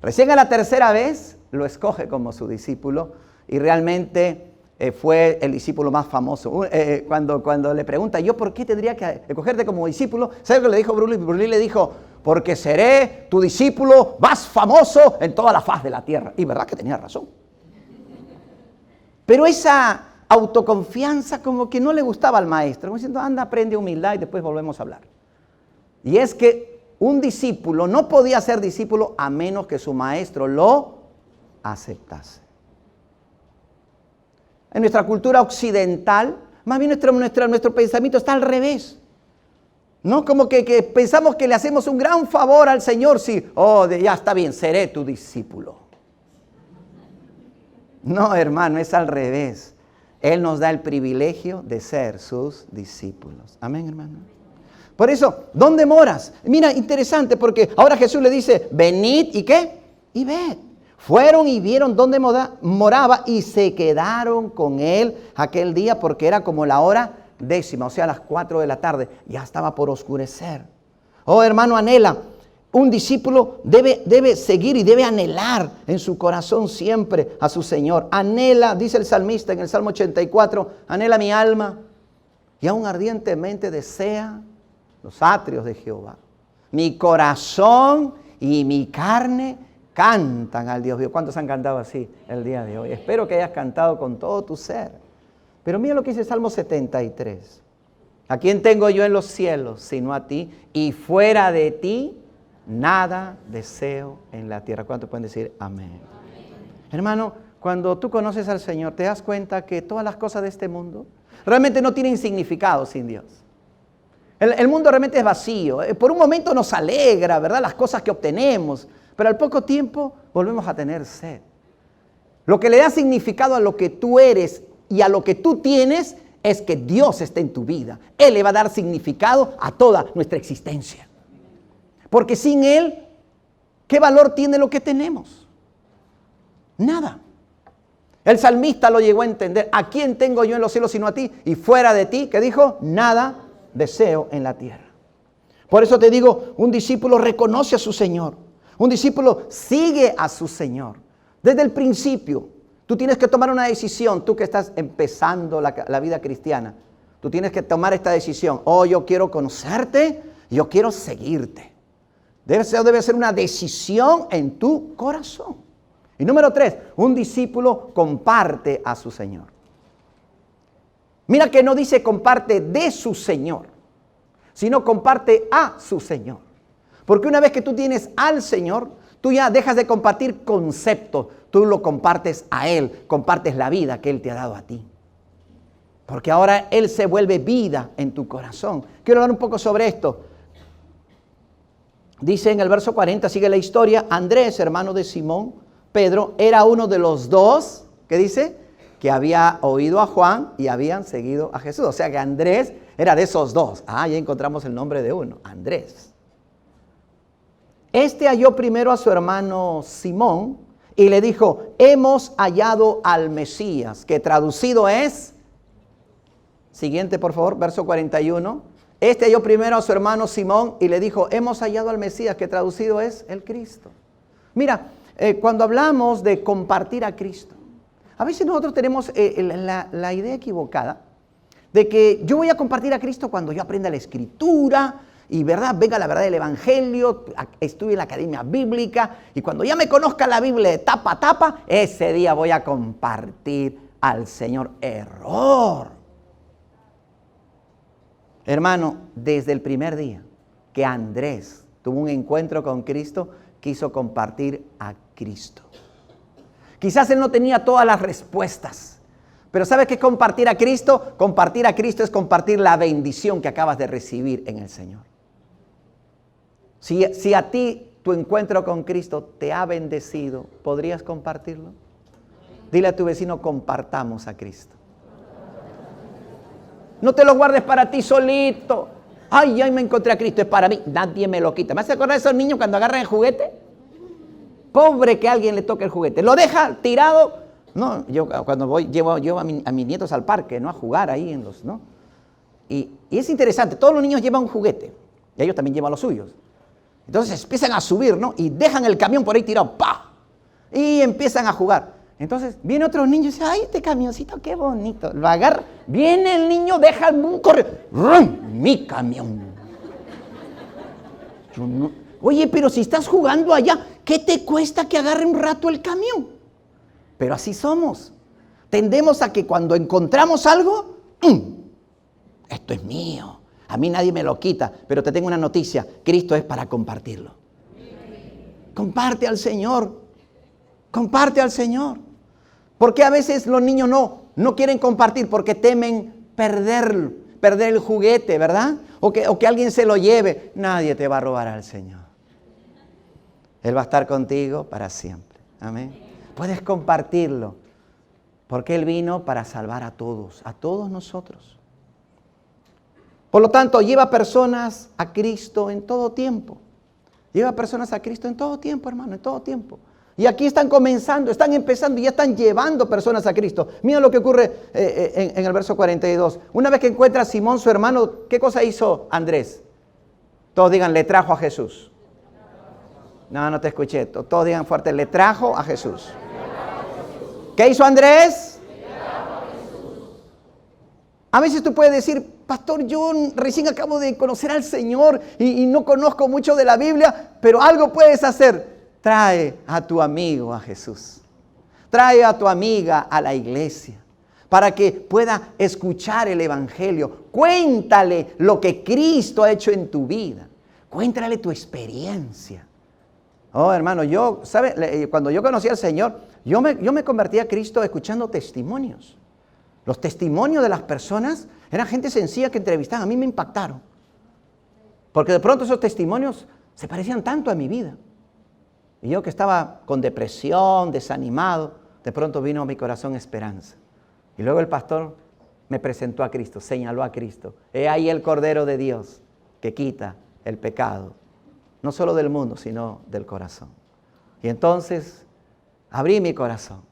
Recién a la tercera vez lo escoge como su discípulo y realmente fue el discípulo más famoso. Cuando le pregunta, ¿yo por qué tendría que escogerte como discípulo? ¿Sabes lo que le dijo Bruce Lee? Bruce Lee le dijo, porque seré tu discípulo más famoso en toda la faz de la tierra. Y verdad que tenía razón. Pero esa autoconfianza como que no le gustaba al maestro, como diciendo, anda, aprende humildad y después volvemos a hablar. Y es que un discípulo no podía ser discípulo a menos que su maestro lo aceptase. En nuestra cultura occidental, más bien nuestro pensamiento está al revés. ¿No? Como que pensamos que le hacemos un gran favor al Señor si, ya está bien, seré tu discípulo. No, hermano, es al revés. Él nos da el privilegio de ser sus discípulos. Amén, hermano. Por eso, ¿dónde moras? Mira, interesante, porque ahora Jesús le dice, venid y ¿qué? Y ved. Fueron y vieron dónde moraba y se quedaron con él aquel día porque era como la hora 10:00, o sea, a las 4 de la tarde. Ya estaba por oscurecer. Oh, hermano, anhela. Un discípulo debe seguir y debe anhelar en su corazón siempre a su Señor. Anhela, dice el salmista en el Salmo 84, anhela mi alma y aún ardientemente desea los atrios de Jehová. Mi corazón y mi carne cantan al Dios vivo. ¿Cuántos han cantado así el día de hoy? Espero que hayas cantado con todo tu ser. Pero mira lo que dice el Salmo 73. ¿A quién tengo yo en los cielos sino a ti? Y fuera de ti nada deseo en la tierra. ¿Cuántos pueden decir amén? Hermano, cuando tú conoces al Señor, te das cuenta que todas las cosas de este mundo realmente no tienen significado sin Dios. El mundo realmente es vacío. Por un momento nos alegra, ¿verdad? Las cosas que obtenemos, pero al poco tiempo volvemos a tener sed. Lo que le da significado a lo que tú eres y a lo que tú tienes es que Dios está en tu vida. Él le va a dar significado a toda nuestra existencia. Porque sin Él, ¿qué valor tiene lo que tenemos? Nada. El salmista lo llegó a entender. ¿A quién tengo yo en los cielos sino a ti? Y fuera de ti, ¿qué dijo? Nada deseo en la tierra. Por eso te digo, un discípulo reconoce a su Señor. Un discípulo sigue a su Señor. Desde el principio, tú tienes que tomar una decisión. Tú que estás empezando la vida cristiana, tú tienes que tomar esta decisión. Oh, yo quiero conocerte, yo quiero seguirte. Debe ser una decisión en tu corazón. Y número 3, un discípulo comparte a su Señor. Mira que no dice comparte de su Señor, sino comparte a su Señor. Porque una vez que tú tienes al Señor, tú ya dejas de compartir conceptos, tú lo compartes a Él, compartes la vida que Él te ha dado a ti. Porque ahora Él se vuelve vida en tu corazón. Quiero hablar un poco sobre esto. Dice en el verso 40, sigue la historia, Andrés, hermano de Simón, Pedro, era uno de los dos, ¿qué dice? Que había oído a Juan y habían seguido a Jesús. O sea que Andrés era de esos dos. Ah, ya encontramos el nombre de uno, Andrés. Este halló primero a su hermano Simón y le dijo, hemos hallado al Mesías, que traducido es, siguiente por favor, verso 41. Este halló primero a su hermano Simón y le dijo, hemos hallado al Mesías, que traducido es el Cristo. Mira, cuando hablamos de compartir a Cristo, a veces nosotros tenemos la idea equivocada de que yo voy a compartir a Cristo cuando yo aprenda la Escritura y verdad, venga la verdad del Evangelio, estudie en la academia bíblica y cuando ya me conozca la Biblia de tapa a tapa, ese día voy a compartir al Señor. Error. Hermano, desde el primer día que Andrés tuvo un encuentro con Cristo, quiso compartir a Cristo. Quizás él no tenía todas las respuestas, pero ¿sabes qué es compartir a Cristo? Compartir a Cristo es compartir la bendición que acabas de recibir en el Señor. Si a ti tu encuentro con Cristo te ha bendecido, ¿podrías compartirlo? Dile a tu vecino, compartamos a Cristo. No te lo guardes para ti solito. Ay, me encontré a Cristo, es para mí. Nadie me lo quita. ¿Me hace acordar de esos niños cuando agarran el juguete? Pobre que alguien le toque el juguete. Lo deja tirado. No, yo cuando voy, llevo a mis nietos al parque, ¿no? A jugar ahí en los, ¿no? Y es interesante, todos los niños llevan un juguete. Y ellos también llevan los suyos. Entonces empiezan a subir, ¿no? Y dejan el camión por ahí tirado. ¡Pah! Y empiezan a jugar. Entonces viene otro niño y dice, ay, este camioncito, qué bonito. Lo agarra, viene el niño, deja el boom, corre. ¡Rum! Mi camión. Yo no, oye, pero si estás jugando allá, ¿qué te cuesta que agarre un rato el camión? Pero así somos. Tendemos a que cuando encontramos algo, esto es mío. A mí nadie me lo quita. Pero te tengo una noticia, Cristo es para compartirlo. Comparte al Señor. Comparte al Señor. Porque a veces los niños no quieren compartir porque temen perder el juguete, ¿verdad? O que alguien se lo lleve. Nadie te va a robar al Señor. Él va a estar contigo para siempre. Amén. Puedes compartirlo. Porque Él vino para salvar a todos nosotros. Por lo tanto, lleva personas a Cristo en todo tiempo. Lleva personas a Cristo en todo tiempo, hermano, en todo tiempo. Y aquí están comenzando, están empezando y ya están llevando personas a Cristo. Mira lo que ocurre en el verso 42. Una vez que encuentra a Simón, su hermano, ¿qué cosa hizo Andrés? Todos digan, le trajo a Jesús. No te escuché. Todos digan fuerte, le trajo a Jesús. ¿Qué hizo Andrés? A veces tú puedes decir, pastor, yo recién acabo de conocer al Señor y no conozco mucho de la Biblia, pero algo puedes hacer. Trae a tu amigo a Jesús. Trae a tu amiga a la iglesia para que pueda escuchar el Evangelio. Cuéntale lo que Cristo ha hecho en tu vida. Cuéntale tu experiencia. Oh, hermano, cuando yo conocí al Señor, yo me convertí a Cristo escuchando testimonios. Los testimonios de las personas eran gente sencilla que entrevistaban. A mí me impactaron. Porque de pronto esos testimonios se parecían tanto a mi vida. Y yo que estaba con depresión, desanimado, de pronto vino a mi corazón esperanza. Y luego el pastor me presentó a Cristo, señaló a Cristo. He ahí el Cordero de Dios que quita el pecado, no solo del mundo, sino del corazón. Y entonces abrí mi corazón.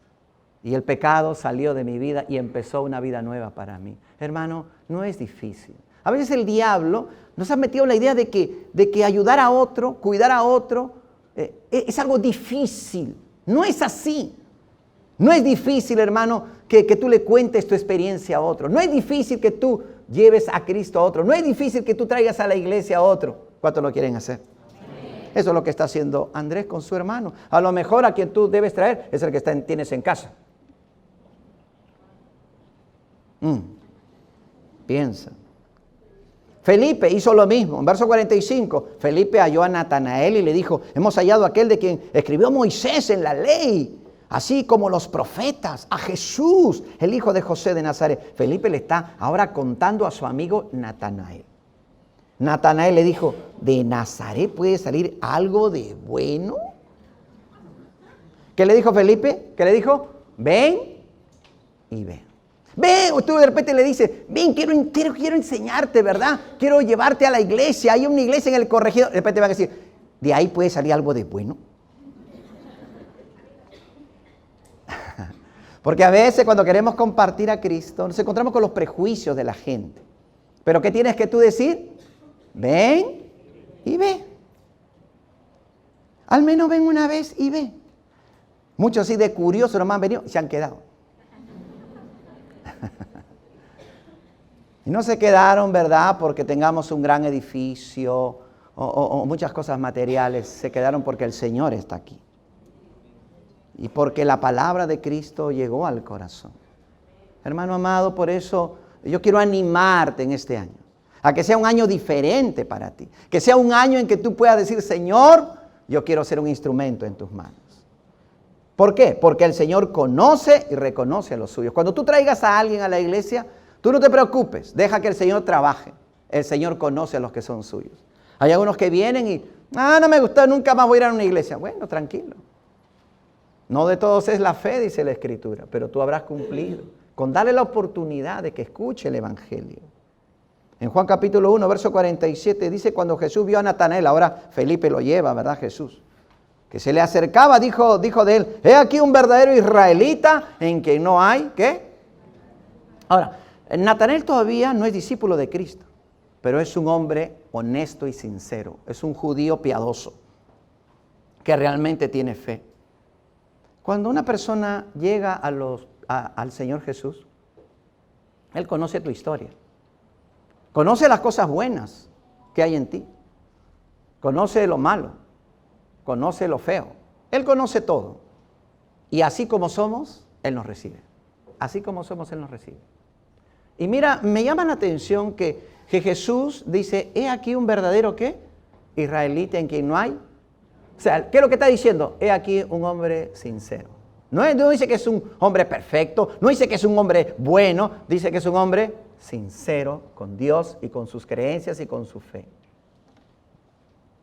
Y el pecado salió de mi vida y empezó una vida nueva para mí. Hermano, no es difícil. A veces el diablo nos ha metido la idea de que ayudar a otro, cuidar a otro, es algo difícil. No es así. No es difícil, hermano, que tú le cuentes tu experiencia a otro. No es difícil que tú lleves a Cristo a otro. No es difícil que tú traigas a la iglesia a otro. ¿Cuántos lo quieren hacer? Eso es lo que está haciendo Andrés con su hermano. A lo mejor a quien tú debes traer es el que tienes en casa. Piensa. Felipe hizo lo mismo. En verso 45, Felipe halló a Natanael y le dijo, hemos hallado a aquel de quien escribió Moisés en la ley, así como los profetas, a Jesús, el hijo de José de Nazaret. Felipe le está ahora contando a su amigo Natanael. Natanael le dijo, ¿de Nazaret puede salir algo de bueno? ¿Qué le dijo Felipe? ¿Qué le dijo? Ven y ve. Ven, o tú de repente le dices, ven, quiero enseñarte, ¿verdad? Quiero llevarte a la iglesia, hay una iglesia en el corregidor. De repente van a decir, ¿de ahí puede salir algo de bueno? Porque a veces cuando queremos compartir a Cristo, nos encontramos con los prejuicios de la gente. Pero ¿qué tienes que tú decir? Ven y ve. Al menos ven una vez y ve. Muchos así de curiosos nomás han venido y se han quedado. Y no se quedaron, ¿verdad?, porque tengamos un gran edificio o muchas cosas materiales. Se quedaron porque el Señor está aquí. Y porque la palabra de Cristo llegó al corazón. Hermano amado, por eso yo quiero animarte en este año. A que sea un año diferente para ti. Que sea un año en que tú puedas decir, Señor, yo quiero ser un instrumento en tus manos. ¿Por qué? Porque el Señor conoce y reconoce a los suyos. Cuando tú traigas a alguien a la iglesia, tú no te preocupes, deja que el Señor trabaje. El Señor conoce a los que son suyos. Hay algunos que vienen y, no me gustó, nunca más voy a ir a una iglesia. Bueno, tranquilo. No de todos es la fe, dice la Escritura, pero tú habrás cumplido con darle la oportunidad de que escuche el Evangelio. En Juan capítulo 1, verso 47, dice, cuando Jesús vio a Natanael, ahora Felipe lo lleva, ¿verdad, Jesús? Que se le acercaba, dijo de él, he aquí un verdadero israelita en que no hay, ¿qué? Ahora, Natanael todavía no es discípulo de Cristo, pero es un hombre honesto y sincero, es un judío piadoso, que realmente tiene fe. Cuando una persona llega al Señor Jesús, Él conoce tu historia, conoce las cosas buenas que hay en ti, conoce lo malo, conoce lo feo. Él conoce todo. Y así como somos, Él nos recibe. Así como somos, Él nos recibe. Y mira, me llama la atención que Jesús dice, he aquí un verdadero, ¿qué? Israelita en quien no hay. O sea, ¿qué es lo que está diciendo? He aquí un hombre sincero. No dice que es un hombre perfecto, no dice que es un hombre bueno, dice que es un hombre sincero con Dios y con sus creencias y con su fe.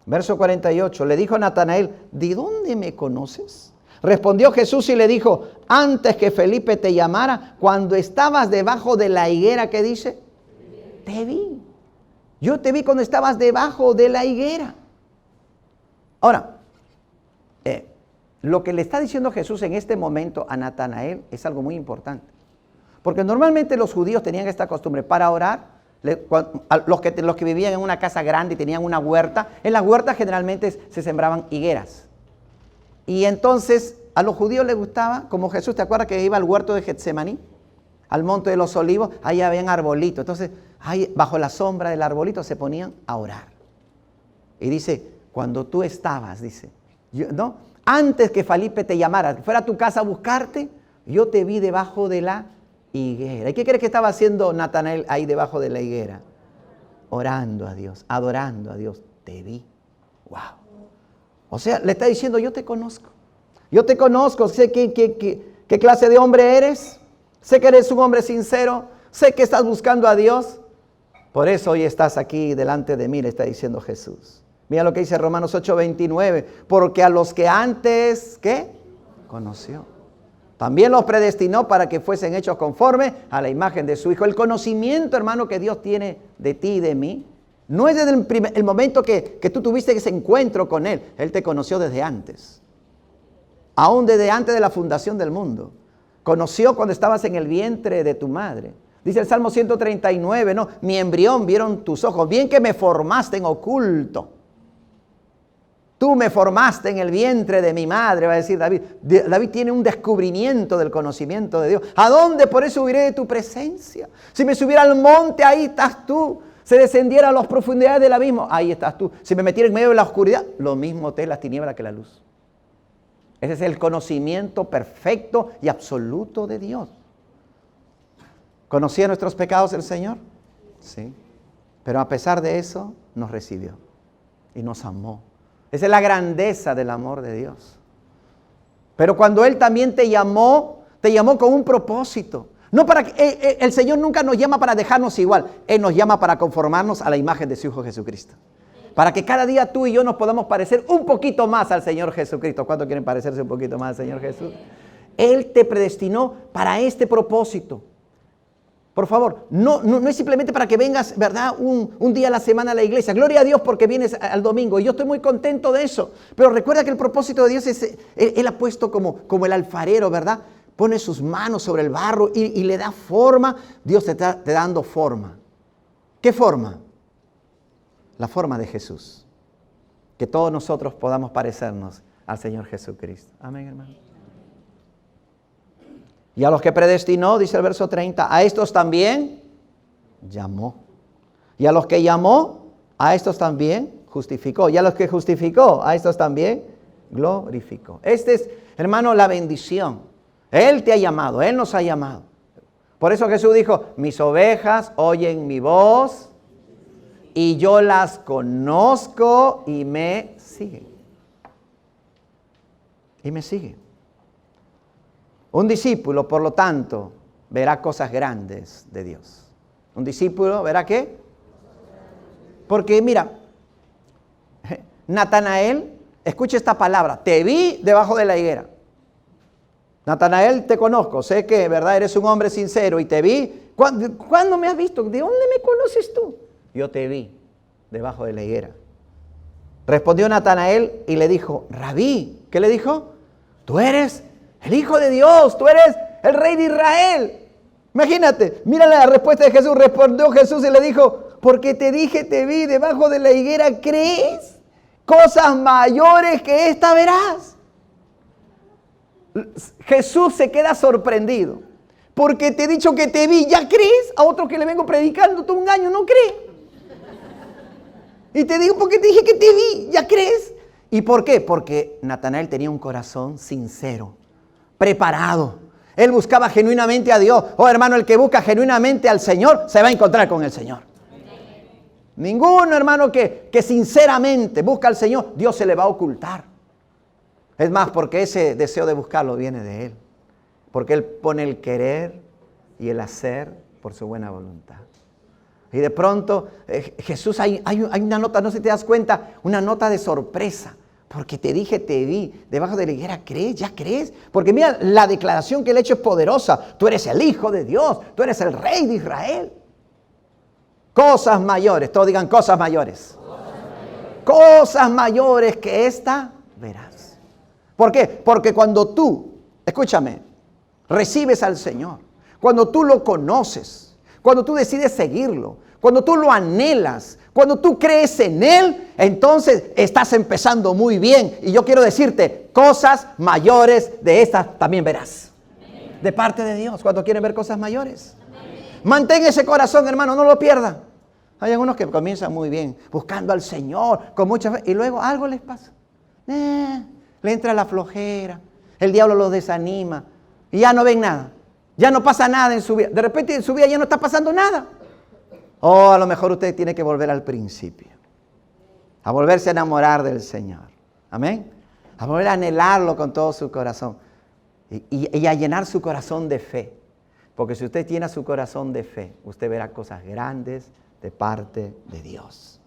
Verso 48, le dijo Natanael, ¿de dónde me conoces? Respondió Jesús y le dijo, antes que Felipe te llamara, cuando estabas debajo de la higuera, ¿qué dice? Te vi. Yo te vi cuando estabas debajo de la higuera. Ahora, lo que le está diciendo Jesús en este momento a Natanael es algo muy importante. Porque normalmente los judíos tenían esta costumbre para orar. Los que vivían en una casa grande y tenían una huerta, en las huertas generalmente se sembraban higueras. Y entonces a los judíos les gustaba, como Jesús, ¿te acuerdas que iba al huerto de Getsemaní? Al monte de los olivos, ahí habían arbolitos. Entonces, ahí bajo la sombra del arbolito se ponían a orar. Y dice, cuando tú estabas, dice, ¿no? Antes que Felipe te llamara, fuera a tu casa a buscarte, yo te vi debajo de la higuera. ¿Y qué crees que estaba haciendo Natanael ahí debajo de la higuera? Orando a Dios, adorando a Dios. Te vi. Wow. O sea, le está diciendo, yo te conozco. Yo te conozco, sé qué clase de hombre eres. Sé que eres un hombre sincero. Sé que estás buscando a Dios. Por eso hoy estás aquí delante de mí, le está diciendo Jesús. Mira lo que dice Romanos 8:29. Porque a los que antes, ¿qué? Conoció. También los predestinó para que fuesen hechos conforme a la imagen de su Hijo. El conocimiento, hermano, que Dios tiene de ti y de mí, no es desde el momento que tú tuviste ese encuentro con Él. Él te conoció desde antes. Aún desde antes de la fundación del mundo. Conoció cuando estabas en el vientre de tu madre. Dice el Salmo 139, no, mi embrión vieron tus ojos. Bien que me formaste en oculto. Tú me formaste en el vientre de mi madre, va a decir David. David tiene un descubrimiento del conocimiento de Dios. ¿A dónde por eso huiré de tu presencia? Si me subiera al monte, ahí estás tú. Si descendiera a las profundidades del abismo, ahí estás tú. Si me metiera en medio de la oscuridad, lo mismo te es las tinieblas que la luz. Ese es el conocimiento perfecto y absoluto de Dios. ¿Conocía nuestros pecados el Señor? Sí. Pero a pesar de eso, nos recibió y nos amó. Esa es la grandeza del amor de Dios. Pero cuando Él también te llamó con un propósito. No para que, el Señor nunca nos llama para dejarnos igual. Él nos llama para conformarnos a la imagen de su Hijo Jesucristo. Para que cada día tú y yo nos podamos parecer un poquito más al Señor Jesucristo. ¿Cuántos quieren parecerse un poquito más al Señor Jesús? Él te predestinó para este propósito. Por favor, no es simplemente para que vengas, ¿verdad? Un día a la semana a la iglesia. Gloria a Dios porque vienes al domingo. Y yo estoy muy contento de eso. Pero recuerda que el propósito de Dios es, Él ha puesto como el alfarero, ¿verdad? Pone sus manos sobre el barro y le da forma. Dios te está dando forma. ¿Qué forma? La forma de Jesús. Que todos nosotros podamos parecernos al Señor Jesucristo. Amén, hermano. Y a los que predestinó, dice el verso 30, a estos también llamó. Y a los que llamó, a estos también justificó. Y a los que justificó, a estos también glorificó. Esta es, hermano, la bendición. Él te ha llamado, Él nos ha llamado. Por eso Jesús dijo, mis ovejas oyen mi voz y yo las conozco y me siguen. Y me siguen. Un discípulo, por lo tanto, verá cosas grandes de Dios. Un discípulo verá ¿qué? Porque mira, Natanael, escucha esta palabra, te vi debajo de la higuera. Natanael, te conozco, sé que, ¿verdad? Eres un hombre sincero y te vi. ¿Cuándo me has visto? ¿De dónde me conoces tú? Yo te vi debajo de la higuera. Respondió Natanael y le dijo, Rabí, ¿qué le dijo? Tú eres el Hijo de Dios, tú eres el Rey de Israel. Imagínate, mira la respuesta de Jesús. Respondió Jesús y le dijo, porque te dije, te vi debajo de la higuera, ¿crees? Cosas mayores que esta verás. Jesús se queda sorprendido. Porque te he dicho que te vi, ¿ya crees? A otro que le vengo predicando todo un año, no cree. Y te digo porque te dije que te vi, ¿ya crees? ¿Y por qué? Porque Natanael tenía un corazón sincero, preparado. Él buscaba genuinamente a Dios. Oh, hermano, el que busca genuinamente al Señor se va a encontrar con el Señor. Ninguno, hermano, que sinceramente busca al Señor, Dios se le va a ocultar. Es más, porque ese deseo de buscarlo viene de Él. Porque Él pone el querer y el hacer por su buena voluntad. Y de pronto, Jesús, hay una nota, no sé si te das cuenta, una nota de sorpresa. Porque te dije, te vi, debajo de la higuera, ¿crees? ¿Ya crees? Porque mira, la declaración que él ha hecho es poderosa. Tú eres el Hijo de Dios, tú eres el Rey de Israel. Cosas mayores, todos digan cosas mayores. Cosas mayores que esta verás. ¿Por qué? Porque cuando tú, escúchame, recibes al Señor, cuando tú lo conoces, cuando tú decides seguirlo, cuando tú lo anhelas, cuando tú crees en Él, entonces estás empezando muy bien. Y yo quiero decirte, cosas mayores de estas también verás. Amén. De parte de Dios. ¿Cuántos quieren ver cosas mayores? Amén. Mantén ese corazón, hermano, no lo pierda. Hay algunos que comienzan muy bien, buscando al Señor, con mucha fe, y luego algo les pasa. Le entra la flojera, el diablo los desanima, y ya no ven nada. Ya no pasa nada en su vida. De repente en su vida ya no está pasando nada. O a lo mejor usted tiene que volver al principio. A volverse a enamorar del Señor. Amén. A volver a anhelarlo con todo su corazón. Y a llenar su corazón de fe. Porque si usted llena su corazón de fe, usted verá cosas grandes de parte de Dios.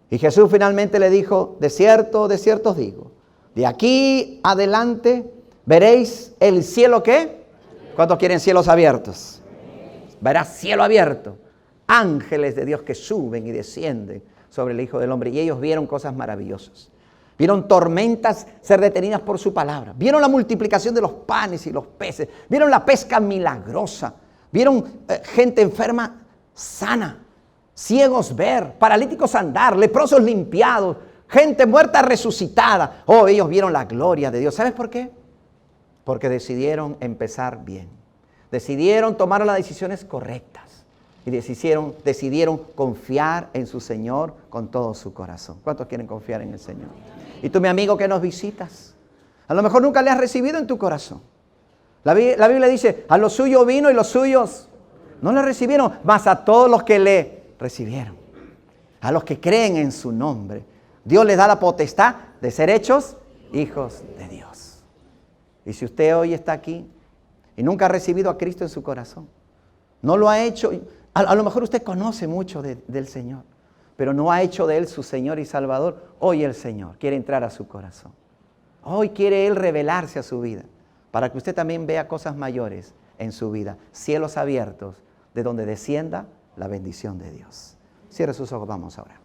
Y Jesús finalmente le dijo, de cierto os digo, de aquí adelante veréis el cielo, ¿qué? ¿Cuántos quieren cielos abiertos? Verás cielo abierto. Ángeles de Dios que suben y descienden sobre el Hijo del Hombre. Y ellos vieron cosas maravillosas. Vieron tormentas ser detenidas por su palabra. Vieron la multiplicación de los panes y los peces. Vieron la pesca milagrosa. Vieron gente enferma sana. Ciegos ver, paralíticos andar, leprosos limpiados, gente muerta resucitada. Oh, ellos vieron la gloria de Dios. ¿Sabes por qué? Porque decidieron empezar bien. Tomaron las decisiones correctas. Y decidieron confiar en su Señor con todo su corazón. ¿Cuántos quieren confiar en el Señor? Y tú, mi amigo, que nos visitas, a lo mejor nunca le has recibido en tu corazón. La Biblia dice, a los suyos vino y los suyos no le recibieron, mas a todos los que le recibieron, a los que creen en su nombre, Dios les da la potestad de ser hechos hijos de Dios. Y si usted hoy está aquí y nunca ha recibido a Cristo en su corazón, no lo ha hecho, a lo mejor usted conoce mucho del Señor, pero no ha hecho de Él su Señor y Salvador. Hoy el Señor quiere entrar a su corazón. Hoy quiere Él revelarse a su vida, para que usted también vea cosas mayores en su vida. Cielos abiertos, de donde descienda la bendición de Dios. Cierre sus ojos, vamos ahora.